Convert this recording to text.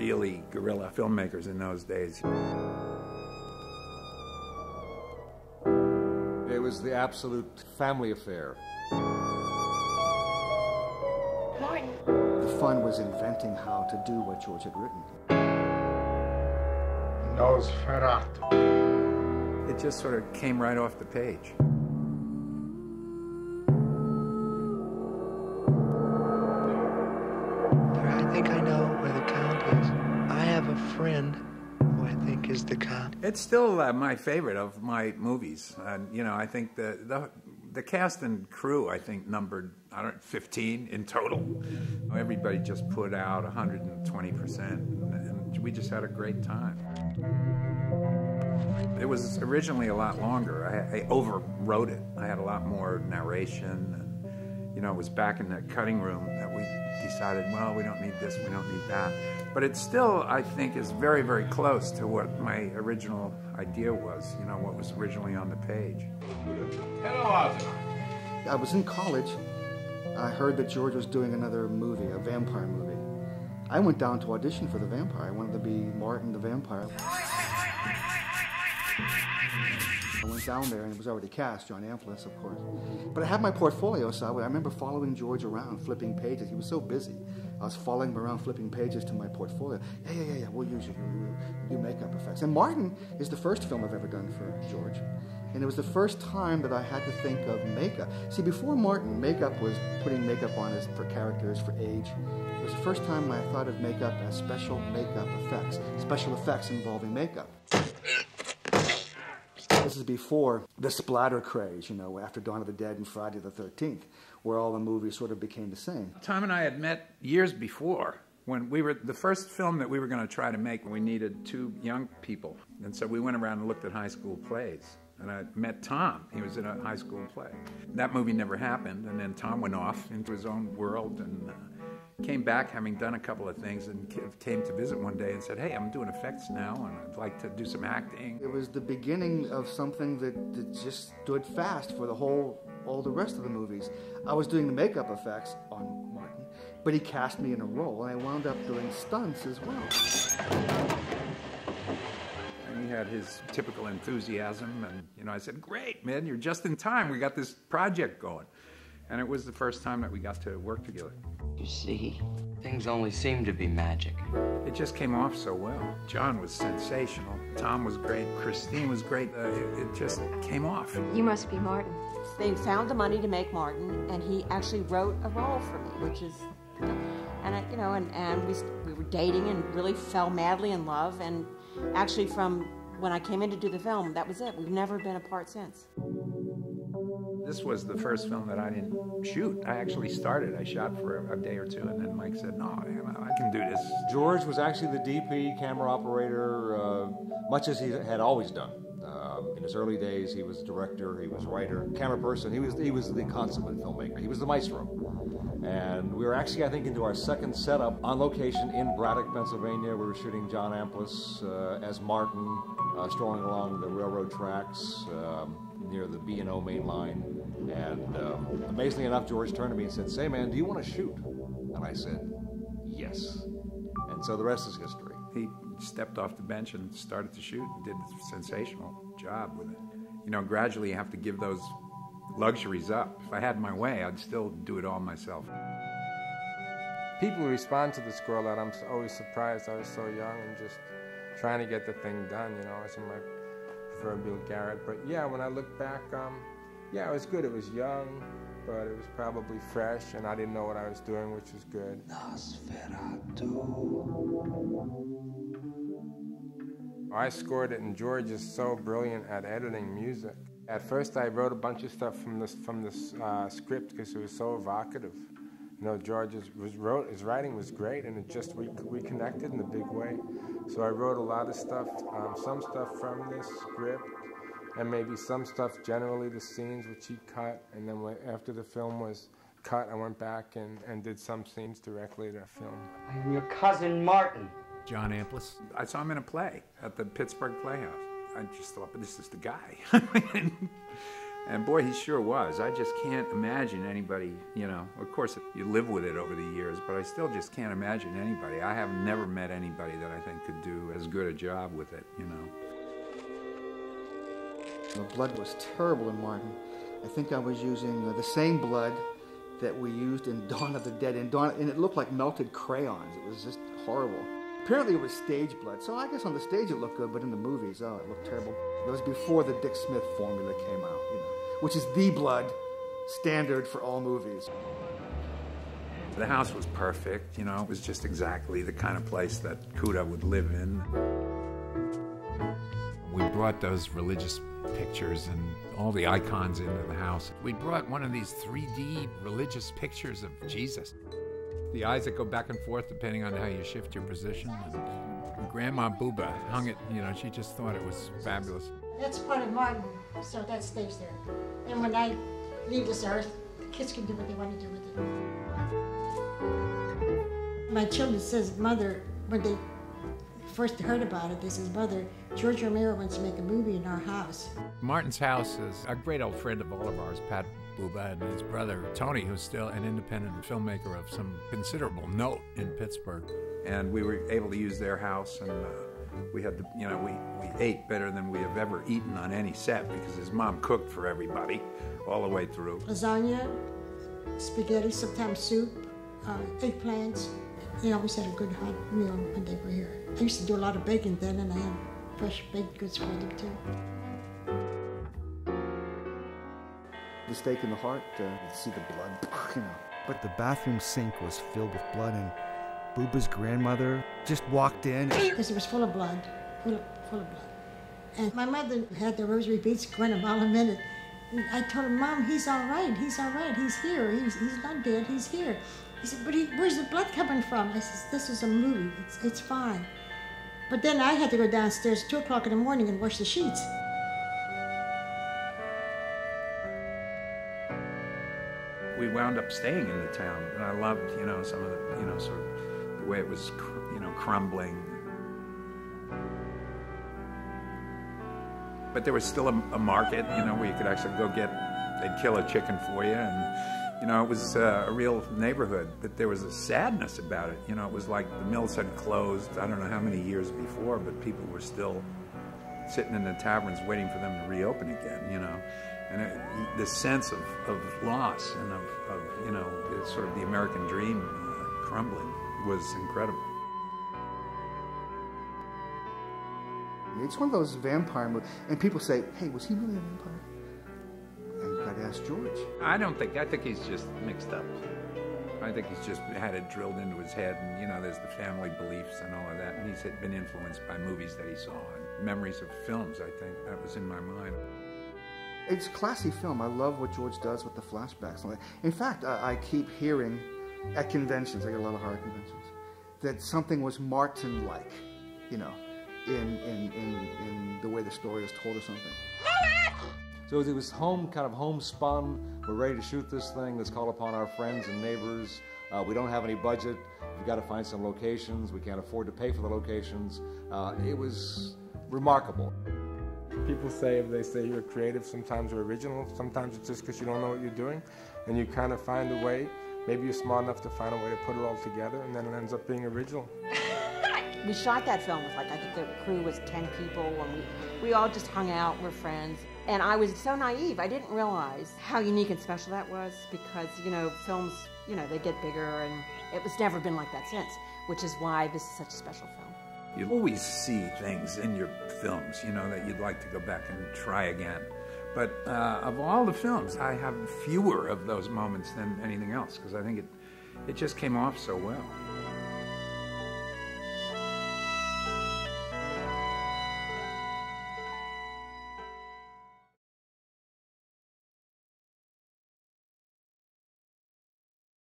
really guerrilla filmmakers in those days. It was the absolute family affair. Martin. The fun was inventing how to do what George had written. Nosferatu. It just sort of came right off the page. I think I know where the Count is. I have a friend who I think is the Count. It's still my favorite of my movies. You know, I think the cast and crew, I think, numbered, 15 in total. Everybody just put out 120%, and we just had a great time. It was originally a lot longer. I overwrote it. I had a lot more narration, and, you know, it was back in that cutting room that we decided, well, we don't need this, we don't need that. But it still, I think, is very, very close to what my original idea was, you know, what was originally on the page. I was in college. I heard that George was doing another movie, a vampire movie. I went down to audition for the vampire. I wanted to be Martin the vampire. I went down there and it was already cast, John Amplas, of course. But I had my portfolio, so I remember following George around, flipping pages. He was so busy. I was following him around, flipping pages to my portfolio. Yeah, we'll use you. You do makeup effects. And Martin is the first film I've ever done for George. And it was the first time that I had to think of makeup. See, before Martin, makeup was putting makeup on us for characters, for age. It was the first time I thought of makeup as special makeup effects, special effects involving makeup. This is before the splatter craze, you know, after Dawn of the Dead and Friday the 13th, where all the movies sort of became the same. Tom and I had met years before. When we were, the first film that we were going to try to make, we needed 2 young people. And so we went around and looked at high school plays. And I met Tom. He was in a high school play. That movie never happened, and then Tom went off into his own world and came back having done a couple of things, and came to visit one day and said, hey, I'm doing effects now, and I'd like to do some acting. It was the beginning of something that just stood fast for all the rest of the movies. I was doing the makeup effects on Martin, but he cast me in a role, and I wound up doing stunts as well. And he had his typical enthusiasm, and, you know, I said, great, man, you're just in time. We got this project going. And it was the first time that we got to work together. You see, things only seem to be magic. It just came off so well. John was sensational. Tom was great. Christine was great. It just came off. You must be Martin. They found the money to make Martin, and he actually wrote a role for me, which is, and we were dating and really fell madly in love. And actually, from when I came in to do the film, that was it. We've never been apart since. This was the first film that I didn't shoot. I actually started. I shot for a day or two, and then Mike said, no, I can do this. George was actually the DP, camera operator, much as he had always done. In his early days, he was director, he was writer, camera person. He was the consummate filmmaker. He was the maestro. And we were actually, I think, into our second setup on location in Braddock, Pennsylvania. We were shooting John Amplas as Martin, strolling along the railroad tracks near the B&O main line. And amazingly enough, George turned to me and said, say, man, do you want to shoot? And I said, yes. And so the rest is history. He stepped off the bench and started to shoot and did a sensational job with it. You know, gradually you have to give those luxuries up. If I had my way, I'd still do it all myself. People respond to the score that I'm always surprised I was so young and just trying to get the thing done, you know. I was in my proverbial garret. But yeah, when I look back, yeah, it was good. It was young, but it was probably fresh, and I didn't know what I was doing, which was good. I scored it, and George is so brilliant at editing music. At first, I wrote a bunch of stuff from the script because it was so evocative. You know, George's writing was great, and it just reconnected in a big way. So I wrote a lot of stuff, some stuff from this script, and maybe some stuff, generally the scenes which he cut, and then after the film was cut, I went back and did some scenes directly to film. I am your cousin Martin. John Amplas. I saw him in a play at the Pittsburgh Playhouse. I just thought, but this is the guy. And boy, he sure was. I just can't imagine anybody, you know, of course you live with it over the years, but I still just can't imagine anybody. I have never met anybody that I think could do as good a job with it, you know. The blood was terrible in Martin. I think I was using the same blood that we used in Dawn of the Dead. And it looked like melted crayons. It was just horrible. Apparently it was stage blood, so I guess on the stage it looked good, but in the movies, oh, it looked terrible. It was before the Dick Smith formula came out, you know, which is the blood standard for all movies. The house was perfect, you know, it was just exactly the kind of place that Cuda would live in. We brought those religious pictures and all the icons into the house. We brought one of these 3D religious pictures of Jesus. The eyes that go back and forth depending on how you shift your position. And Grandma Booba hung it, you know, she just thought it was fabulous. That's part of Martin, so that stays there. And when I leave this earth, the kids can do what they want to do with it. My children says, Mother, when they first heard about it, they says, Mother, George Romero wants to make a movie in our house. Martin's house is a great old friend of all of ours, Pat Booba, and his brother Tony, who's still an independent filmmaker of some considerable note in Pittsburgh. And we were able to use their house, and we had, you know, we ate better than we have ever eaten on any set because his mom cooked for everybody all the way through. Lasagna, spaghetti, sometimes soup, eggplants. They always had a good hot meal when they were here. I used to do a lot of baking then, and I had fresh baked goods for them too. The stake in the heart, you see the blood, you know. But the bathroom sink was filled with blood, and Booba's grandmother just walked in. Because it was full of blood, full of blood. And my mother had the rosary beads going a mile a minute. And I told her, Mom, he's all right, he's here, he's not dead, he's here. He said, but where's the blood coming from? I said, this is a movie, it's fine. But then I had to go downstairs at 2 o'clock in the morning and wash the sheets. We wound up staying in the town, and I loved, you know, some of the, you know, sort of the way it was, you know, crumbling. But there was still a market, you know, where you could actually go get, they'd kill a chicken for you, and, you know, it was a real neighborhood. But there was a sadness about it, you know, it was like the mills had closed, I don't know how many years before, but people were still sitting in the taverns waiting for them to reopen again, you know. And the sense of loss and of, you know, sort of the American dream crumbling was incredible. It's one of those vampire movies, and people say, hey, was he really a vampire? And you gotta ask George. I think he's just mixed up. I think he's just had it drilled into his head, and, you know, there's the family beliefs and all of that, and he's been influenced by movies that he saw and memories of films, I think. That was in my mind. It's a classy film. I love what George does with the flashbacks. In fact, I keep hearing at conventions, I get a lot of horror conventions, that something was Martin-like, you know, in the way the story is told or something. So it was kind of homespun. We're ready to shoot this thing. Let's call upon our friends and neighbors. We don't have any budget. We've got to find some locations. We can't afford to pay for the locations. It was remarkable. People say, if they say you're creative, sometimes you're original, sometimes it's just because you don't know what you're doing, and you kind of find a way. Maybe you're smart enough to find a way to put it all together, and then it ends up being original. We shot that film with, like, I think the crew was 10 people, and we all just hung out, we're friends. And I was so naive, I didn't realize how unique and special that was, because, you know, films, you know, they get bigger, and it was never been like that since, which is why this is such a special film. You always see things in your films, you know, that you'd like to go back and try again. But of all the films, I have fewer of those moments than anything else, because I think it just came off so well.